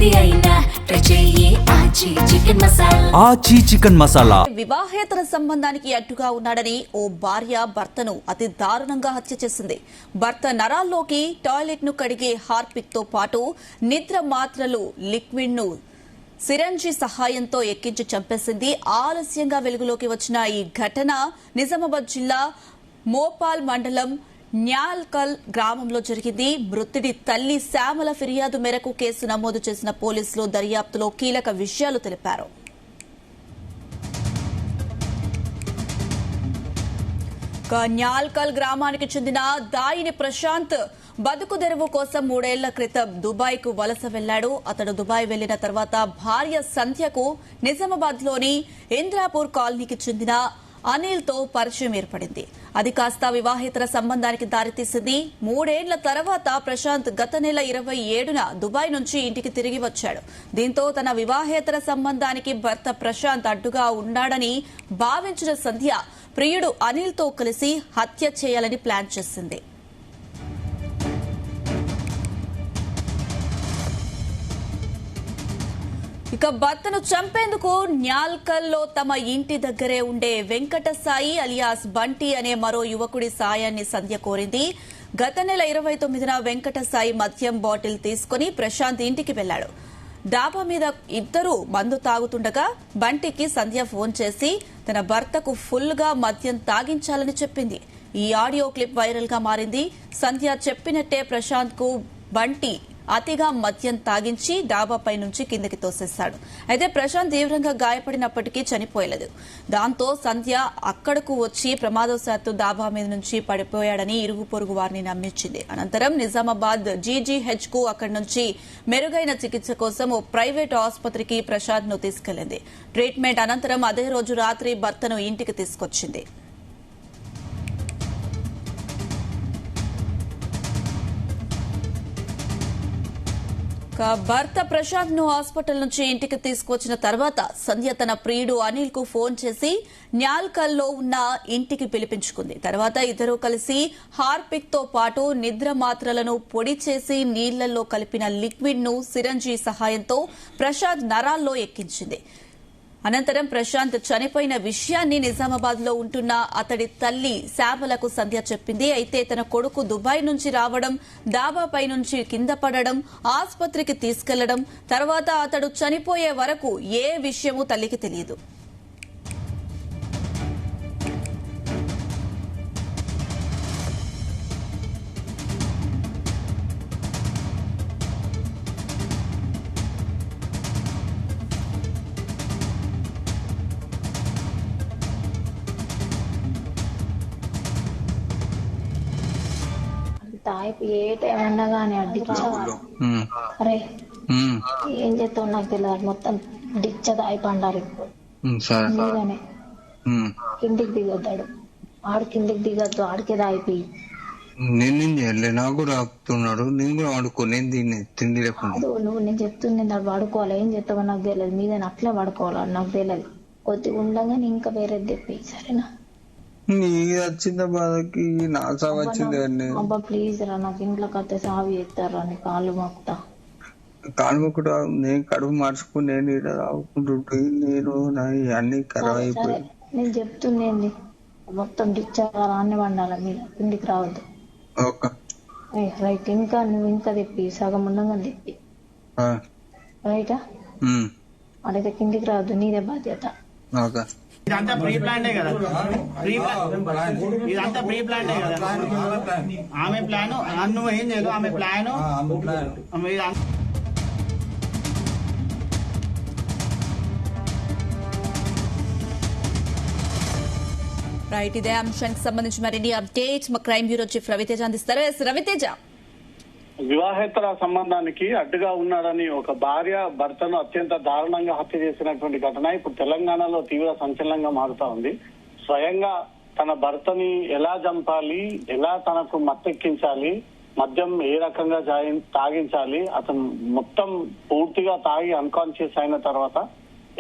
ఆచి చికెన్ మసాలా. వివాహేతర సంబంధానికి అడ్డుగా ఉన్నాడని ఓ భార్య భర్తను అతి దారుణంగా హత్య చేసింది. భర్త నరాల్లోకి టాయిలెట్ ను కడిగే హార్పిక్ తో పాటు నిద్ర మాత్రలు లిక్విడ్ ను సిరంజి సహాయంతో ఎక్కించి చంపేసింది. ఆలస్యంగా వెలుగులోకి వచ్చిన ఈ ఘటన నిజామాబాద్ జిల్లా మోపాల్ మండలం న్యాల్కల్ గ్రామంలో జరిగింది. మృతుడి తల్లి శ్యామల ఫిర్యాదు మేరకు కేసు నమోదు చేసిన పోలీసులు దర్యాప్తులో కీలక విషయాలు తెలిపారు. న్యాల్కల్ గ్రామానికి చెందిన దాయిని ప్రశాంత్ బతుకు తెరువు కోసం 3 ఏళ్ల క్రితం దుబాయ్ కు వలస వెళ్లాడు. అతడు దుబాయ్ వెళ్లిన తర్వాత భార్య సంధ్యకు నిజామాబాద్ లోని ఇంద్రాపూర్ కాలనీకి చెందిన అనిల్ తో పరిచయం ఏర్పడింది. అది కాస్త వివాహేతర సంబంధానికి దారితీసింది. 3 ఏళ్ల తర్వాత ప్రశాంత్ గత నెల 27న దుబాయ్ నుంచి ఇంటికి తిరిగి వచ్చాడు. దీంతో తన వివాహేతర సంబంధానికి భర్త ప్రశాంత్ అడ్డుగా ఉన్నాడని భావించిన సంధ్య ప్రియుడు అనిల్ తో కలిసి హత్య చేయాలని ప్లాన్ చేసింది. ఇక భర్తను చంపేందుకు న్యాల్కల్లో తమ ఇంటి దగ్గరే ఉండే వెంకట సాయి అలియాస్ బంటి అనే మరో యువకుడి సాయాన్ని సంధ్య కోరింది. గత నెల 29న వెంకట సాయి మద్యం బాటిల్ తీసుకుని ప్రశాంత్ ఇంటికి వెళ్లాడు. డాబా మీద ఇద్దరు మందు తాగుతుండగా బంటికి సంధ్య ఫోన్ చేసి తన భర్తకు ఫుల్ గా మద్యం తాగించాలని చెప్పింది. ఈ ఆడియో క్లిప్ వైరల్ గా మారింది. సంధ్య చెప్పినట్టే ప్రశాంత్ కు బంటి అతిగా మద్యం తాగించి డాబాపై నుంచి కిందకి తోసేశాడు. అయితే ప్రశాంత్ తీవ్రంగా గాయపడినప్పటికీ చనిపోయలేదు. దాంతో సంధ్య అక్కడకు వచ్చి ప్రమాదవశాత్తు డాబా మీద నుంచి పడిపోయాడని ఇరుగు పొరుగు వారిని నమ్మించింది. అనంతరం నిజామాబాద్ జీజీహెచ్ కు అక్కడి నుంచి మెరుగైన చికిత్స కోసం ఓ ప్రైవేటు ఆసుపత్రికి ప్రశాంత్ ను తీసుకెళ్లింది. ట్రీట్మెంట్ అనంతరం అదే రోజు రాత్రి భర్తను ఇంటికి తీసుకొచ్చింది. భర్త ప్రశాంత్ ను హాస్పిటల్ నుంచి ఇంటికి తీసుకువచ్చిన తర్వాత సంధ్య తన ప్రియుడు అనిల్ కు ఫోన్ చేసి న్యాల్కల్లో ఉన్న ఇంటికి పిలిపించుకుంది. తర్వాత ఇద్దరూ కలిసి హార్పిక్ తో పాటు నిద్ర మాత్రలను పొడి చేసి నీళ్లలో కలిపిన లిక్విడ్ ను సిరంజీ సహాయంతో ప్రశాంత్ నరాల్లో ఎక్కించింది. అనంతరం ప్రశాంత్ చనిపోయిన విషయాన్ని నిజామాబాద్ లో ఉంటున్న అతడి తల్లి శ్యామలకు సంధ్య చెప్పింది. అయితే తన కొడుకు దుబాయ్ నుంచి రావడం, డాబాపై నుంచి కింద పడడం, ఆసుపత్రికి తీసుకెళ్లడం, తర్వాత అతడు చనిపోయే వరకు ఏ విషయమూ తల్లికి తెలియదు. తాయిపు ఏ టైం అన్నా కానీ అడ్డిచ్చావా? అరే ఏం చేస్తావు నాకు తెలియదు. మొత్తం డిచ్చ తాయి పండాలి మీదనే. కిందికి దిగొద్దాడు, ఆడు కిందికి దిగొద్దు, ఆడికే తాయిపోయి నేనేం చేయలే. నాకు కూడా ఆపుతున్నాడు. నేను కూడా వాడుకో, నేను దీన్ని తిండి లేకుండా నువ్వు నేను చెప్తుంది వాడు పడుకోవాలి. ఏం చేస్తావో నాకు తెలియదు. మీద అట్లే పడుకోవాలి నాకు తెలియదు. కొద్దిగా ఉండగానే ఇంకా వేరేది తెప్పి సరేనా? నీకు వచ్చింద బాధకి నా సాగు వచ్చింది. అబ్బా ప్లీజ్ రా, నాకు ఇంట్లో కత్తే సాగు చేస్తారా అని కాళ్ళు మొక్కుతా. కాళ్ళు మొక్కుతా. నేను కడుపు మార్చుకుని నేను ఇక్కడ ఆవుకుంటుంటే నేను అన్ని ఖరాబ్ అయిపోయి. నేను చెప్తుండేంది మొత్తం డిచ్చాగా రాన్ని వండాల మీద కిందికి రావద్దు. రైట్. ఇంకా నువ్వు ఇంకా తెప్పి సగం ఉండగా తెప్పి రైటా. అడైతే కిందికి రావద్దు, నీదే బాధ్యత. ఇదంతా ప్రీ ప్లాంటే కదా, ఇదంతా ప్రీ ప్లాంటే కదా. ఆమె ప్లాన్ నువ్వు ఏం చేయదు, ఆమె ప్లాన్. రైట్. ఇదే అంశానికి సంబంధించి మరిన్ని అప్డేట్స్ మా క్రైమ్ బ్యూరో చీఫ్ రవితేజ అందిస్తారు. రవితేజ, వివాహేతర సంబంధానికి అడ్డుగా ఉన్నాడని ఒక భార్య భర్తను అత్యంత దారుణంగా హత్య చేసినటువంటి ఘటన ఇప్పుడు తెలంగాణలో తీవ్ర సంచలనంగా మారుతా ఉంది. స్వయంగా తన భర్తని ఎలా చంపాలి, ఎలా తనకు మత్తెక్కించాలి, మద్యం ఏ రకంగా తాగించాలి, అతను మొత్తం పూర్తిగా తాగి అన్కాన్షియస్ అయిన తర్వాత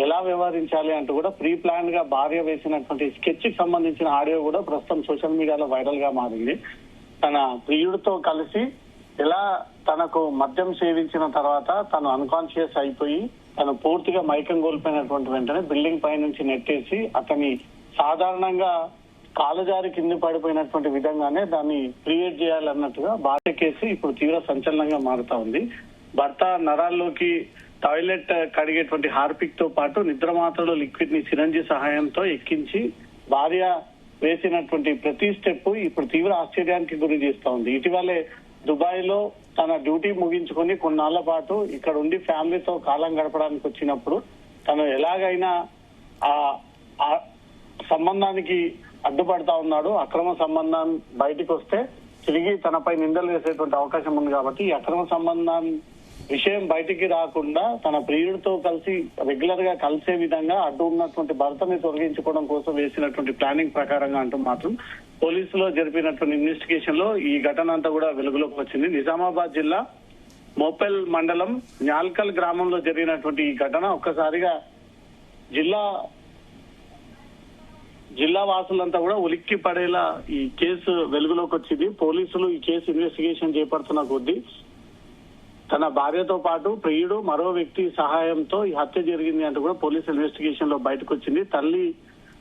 ఎలా వ్యవహరించాలి అంటూ కూడా ప్రీ ప్లాన్ గా భార్య వేసినటువంటి స్కెచ్ కి సంబంధించిన ఆడియో కూడా ప్రస్తుతం సోషల్ మీడియాలో వైరల్ గా మారింది. తన ప్రియుడితో కలిసి ఎలా తనకు మద్యం సేవించిన తర్వాత తను అన్కాన్షియస్ అయిపోయి తను పూర్తిగా మైకం కోల్పోయినటువంటి వెంటనే బిల్డింగ్ పై నుంచి నెట్టేసి అతని సాధారణంగా కాలుజారి కింద పడిపోయినటువంటి విధంగానే దాన్ని క్రియేట్ చేయాలన్నట్టుగా భార్య కేసు ఇప్పుడు తీవ్ర సంచలనంగా మారుతా ఉంది. భర్త నరాల్లోకి టాయిలెట్ కడిగేటువంటి హార్పిక్ తో పాటు నిద్ర మాత్రలు లిక్విడ్ ని సిరంజి సహాయంతో ఎక్కించి భార్య వేసినటువంటి ప్రతి స్టెప్ ఇప్పుడు తీవ్ర ఆశ్చర్యానికి గురి చేస్తా ఉంది. ఇటీవలే దుబాయ్ లో తన డ్యూటీ ముగించుకొని కొన్నాళ్ల పాటు ఇక్కడ ఉండి ఫ్యామిలీతో కాలం గడపడానికి వచ్చినప్పుడు తను ఎలాగైనా ఆ సంబంధానికి అడ్డుపడతా ఉన్నాడు. అక్రమ సంబంధం బయటకు వస్తే తిరిగి తనపై నిందలు వేసేటువంటి అవకాశం ఉంది కాబట్టి ఈ అక్రమ సంబంధం విషయం బయటికి రాకుండా తన ప్రియుడితో కలిసి రెగ్యులర్ గా కలిసే విధంగా అడ్డు ఉన్నటువంటి భర్తని తొలగించుకోవడం కోసం వేసినటువంటి ప్లానింగ్ ప్రకారంగా అంటూ మాత్రం పోలీసులో జరిపినటువంటి ఇన్వెస్టిగేషన్ లో ఈ ఘటన అంతా కూడా వెలుగులోకి వచ్చింది. నిజామాబాద్ జిల్లా మోపెల్ మండలం న్యాల్కల్ గ్రామంలో జరిగినటువంటి ఈ ఘటన ఒక్కసారిగా జిల్లా వాసులంతా కూడా ఉలిక్కి పడేలా ఈ కేసు వెలుగులోకి వచ్చింది. పోలీసులు ఈ కేసు ఇన్వెస్టిగేషన్ చేపడుతున్న కొద్దీ తన భార్యతో పాటు ప్రియుడు మరో వ్యక్తి సహాయంతో ఈ హత్య జరిగింది అంటూ కూడా పోలీసు ఇన్వెస్టిగేషన్ లో బయటకు వచ్చింది.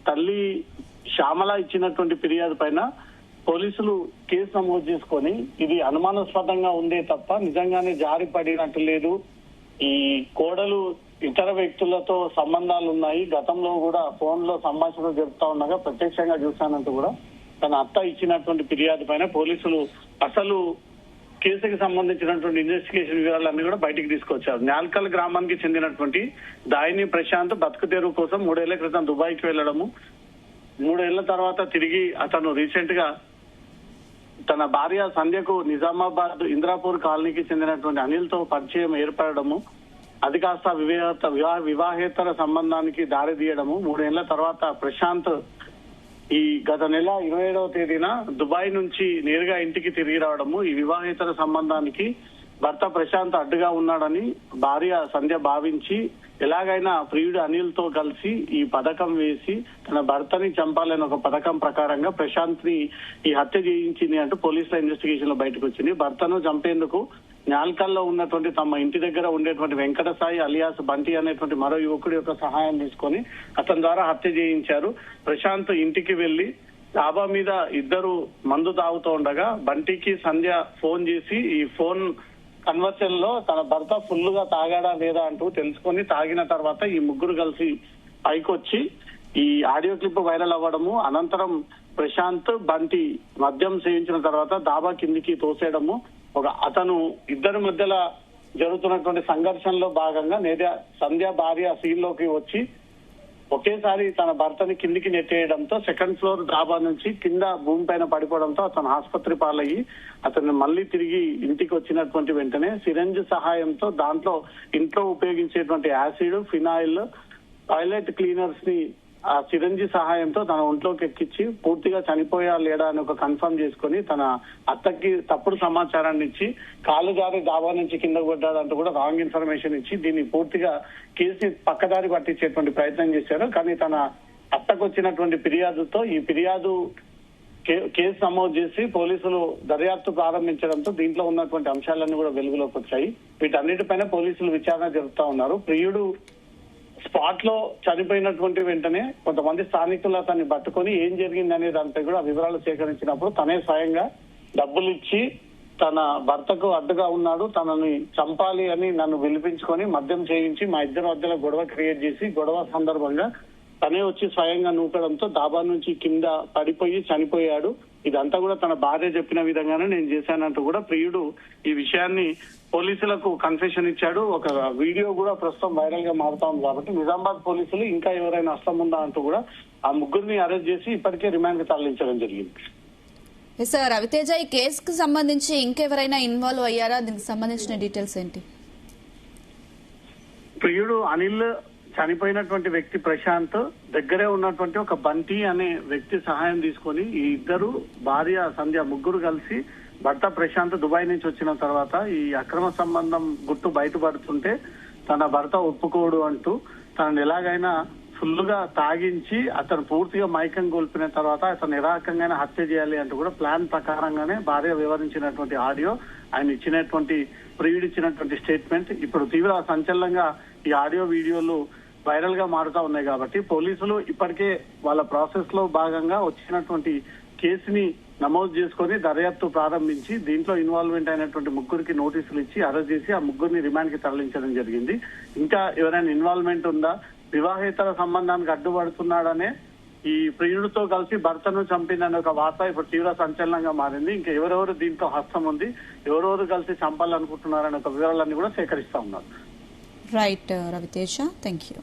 తల్లి శ్యామల ఇచ్చినటువంటి ఫిర్యాదు పైన పోలీసులు కేసు నమోదు చేసుకొని ఇది అనుమానాస్పదంగా ఉందే తప్ప నిజంగానే జారి పడినట్టు లేదు, ఈ కోడలు ఇతర వ్యక్తులతో సంబంధాలు ఉన్నాయి, గతంలో కూడా ఫోన్ లో సంభాషణలు జరుపుతా ఉండగా ప్రత్యక్షంగా చూశానంటూ కూడా తన అత్త ఇచ్చినటువంటి ఫిర్యాదు పైన పోలీసులు అసలు కేసుకి సంబంధించినటువంటి ఇన్వెస్టిగేషన్ వివరాలన్నీ కూడా బయటికి తీసుకొచ్చారు. న్యాల్కల్ గ్రామానికి చెందినటువంటి దాయిని ప్రశాంత్ బతుకు తెరువు కోసం 3 ఏళ్ల క్రితం దుబాయ్కి వెళ్లడము, 3 ఏళ్ల తర్వాత తిరిగి అతను రీసెంట్ గా తన భార్య సంధ్యకు నిజామాబాద్ ఇంద్రాపూర్ కాలనీకి చెందినటువంటి అనిల్ తో పరిచయం ఏర్పడము, అది కాస్త వివాహేతర సంబంధానికి దారి తీయడము, 3 ఏళ్ల తర్వాత ప్రశాంత్ ఈ గత నెల 27వ తేదీన దుబాయ్ నుంచి నేరుగా ఇంటికి తిరిగి రావడము, ఈ వివాహేతర సంబంధానికి భర్త ప్రశాంత్ అడ్డుగా ఉన్నాడని భార్య సంధ్య భావించి ఎలాగైనా ప్రియుడు అనిల్ తో కలిసి ఈ పథకం వేసి తన భర్తని చంపాలని ఒక పథకం ప్రకారంగా ప్రశాంత్ ని ఈ హత్య చేయించింది అంటూ పోలీసుల ఇన్వెస్టిగేషన్ లో బయటకు వచ్చింది. భర్తను చంపేందుకు న్యాల్కల్లో ఉన్నటువంటి తమ ఇంటి దగ్గర ఉండేటువంటి వెంకట సాయి అలియాస్ బంటి అనేటువంటి మరో యువకుడి యొక్క సహాయం తీసుకొని అతని ద్వారా హత్య చేయించారు. ప్రశాంత్ ఇంటికి వెళ్లి డాబా మీద ఇద్దరు మందు తాగుతూ ఉండగా బంటికి సంధ్య ఫోన్ చేసి ఈ ఫోన్ కన్వర్షన్ లో తన భర్త ఫుల్ గా తాగాడా లేదా అంటూ తెలుసుకొని తాగిన తర్వాత ఈ ముగ్గురు కలిసి పైకొచ్చి ఈ ఆడియో క్లిప్ వైరల్ అవ్వడము, అనంతరం ప్రశాంత్ బంటి మద్యం సేవించిన తర్వాత డాబా కిందికి తోసేయడము, అతను ఇద్దరి మధ్యలో జరుగుతున్నటువంటి సంఘర్షణలో భాగంగా సంధ్య భార్య సీన్ లోకి వచ్చి ఒకేసారి తన భర్తని కిందికి నెట్టేయడంతో సెకండ్ ఫ్లోర్ డాబా నుంచి కింద భూమి పైన పడిపోవడంతో అతను ఆసుపత్రి పాలయ్యి అతను మళ్ళీ తిరిగి ఇంటికి వచ్చినటువంటి వెంటనే సిరంజ్ సహాయంతో దాంట్లో ఇంట్లో ఉపయోగించేటువంటి యాసిడ్, ఫినాయిల్, టాయిలెట్ క్లీనర్స్ ని ఆ సిరంజి సహాయంతో తన ఒంట్లోకి ఎక్కించి పూర్తిగా చనిపోయా లేడా అని ఒక కన్ఫర్మ్ చేసుకుని తన అత్తకి తప్పుడు సమాచారాన్ని ఇచ్చి కాలు జారి డాబా నుంచి కిందకు పడ్డాడంటూ కూడా రాంగ్ ఇన్ఫర్మేషన్ ఇచ్చి దీన్ని పూర్తిగా కేసుని పక్కదారి పట్టించేటువంటి ప్రయత్నం చేశారు. కానీ తన అత్తకు వచ్చినటువంటి ఫిర్యాదుతో ఈ ఫిర్యాదు కేసు నమోదు చేసి పోలీసులు దర్యాప్తు ప్రారంభించడంతో దీంట్లో ఉన్నటువంటి అంశాలన్నీ కూడా వెలుగులోకి వచ్చాయి. వీటన్నిటిపైన పోలీసులు విచారణ జరుపుతా ఉన్నారు. ప్రియుడు స్పాట్ లో చనిపోయినటువంటి వెంటనే కొంతమంది స్థానికులు అతన్ని పట్టుకొని ఏం జరిగింది అనే దానిపై కూడా వివరాలు సేకరించినప్పుడు తనే స్వయంగా డబ్బులు ఇచ్చి తన భర్తకు అడ్డుగా ఉన్నాడు, తనని చంపాలి అని నన్ను పిలిపించుకొని మద్యం చేయించి మా ఇద్దరి మధ్యలో గొడవ క్రియేట్ చేసి గొడవ సందర్భంగా తనే వచ్చి స్వయంగా నూకడంతో డాబా నుంచి కింద పడిపోయి చనిపోయాడు. ఇదంతా కూడా తన భార్య చెప్పిన విధంగానే నేను చేశానంటూ కూడా ప్రియుడు ఈ విషయాన్ని పోలీసులకు కన్ఫెషన్ ఇచ్చాడు. ఒక వీడియో కూడా ప్రస్తుతం వైరల్ గా మారుతా ఉంది. కాబట్టి నిజామాబాద్ పోలీసులు ఇంకా ఎవరైనా నష్టం ఉందా అంటూ కూడా ఆ ముగ్గురిని అరెస్ట్ చేసి ఇప్పటికే రిమాండ్ కి తరలించడం జరిగింది. సార్ రవితేజ, ఈ కేసుకు సంబంధించి ఇంకెవరైనా ఇన్వాల్వ్ అయ్యారా? దీనికి సంబంధించిన డీటెయిల్స్ ఏంటి? ప్రియుడు అనిల్, చనిపోయినటువంటి వ్యక్తి ప్రశాంత్, దగ్గరే ఉన్నటువంటి ఒక బంటి అనే వ్యక్తి సహాయం తీసుకొని ఈ ఇద్దరు భార్య సంధ్య ముగ్గురు కలిసి భర్త ప్రశాంత్ దుబాయ్ నుంచి వచ్చిన తర్వాత ఈ అక్రమ సంబంధం గుట్టు బయటపడుతుంటే తన భర్త ఒప్పుకోడు అంటూ తనను ఎలాగైనా ఫుల్ గా తాగించి అతను పూర్తిగా మైకం కోల్పోయిన తర్వాత అతను నిరాకంగానే హత్య చేయాలి అంటూ కూడా ప్లాన్ ప్రకారంగానే భార్య వివరించినటువంటి ఆడియో, ఆయన ఇచ్చినటువంటి ప్రియుడు ఇచ్చినటువంటి స్టేట్మెంట్ ఇప్పుడు తీవ్ర సంచలనంగా ఈ ఆడియో వీడియోలు వైరల్ గా మారుతా ఉన్నాయి. కాబట్టి పోలీసులు ఇప్పటికే వాళ్ళ ప్రాసెస్ లో భాగంగా వచ్చినటువంటి కేసుని నమోదు చేసుకుని దర్యాప్తు ప్రారంభించి దీంట్లో ఇన్వాల్వ్మెంట్ అయినటువంటి ముగ్గురికి నోటీసులు ఇచ్చి అరెస్ట్ చేసి ఆ ముగ్గురిని రిమాండ్ కి తరలించడం జరిగింది. ఇంకా ఎవరైనా ఇన్వాల్వ్మెంట్ ఉందా, వివాహేతర సంబంధానికి అడ్డుపడుతున్నాడనే ఈ ప్రియుడితో కలిసి భర్తను చంపిందనే ఒక వార్త ఇప్పుడు తీవ్ర సంచలనంగా మారింది. ఇంకా ఎవరెవరు దీంట్లో హస్తం ఉంది, ఎవరెవరు కలిసి చంపాలనుకుంటున్నారనే ఒక వివరాలన్నీ కూడా సేకరిస్తా ఉన్నారు. Right Raviteja, thank you.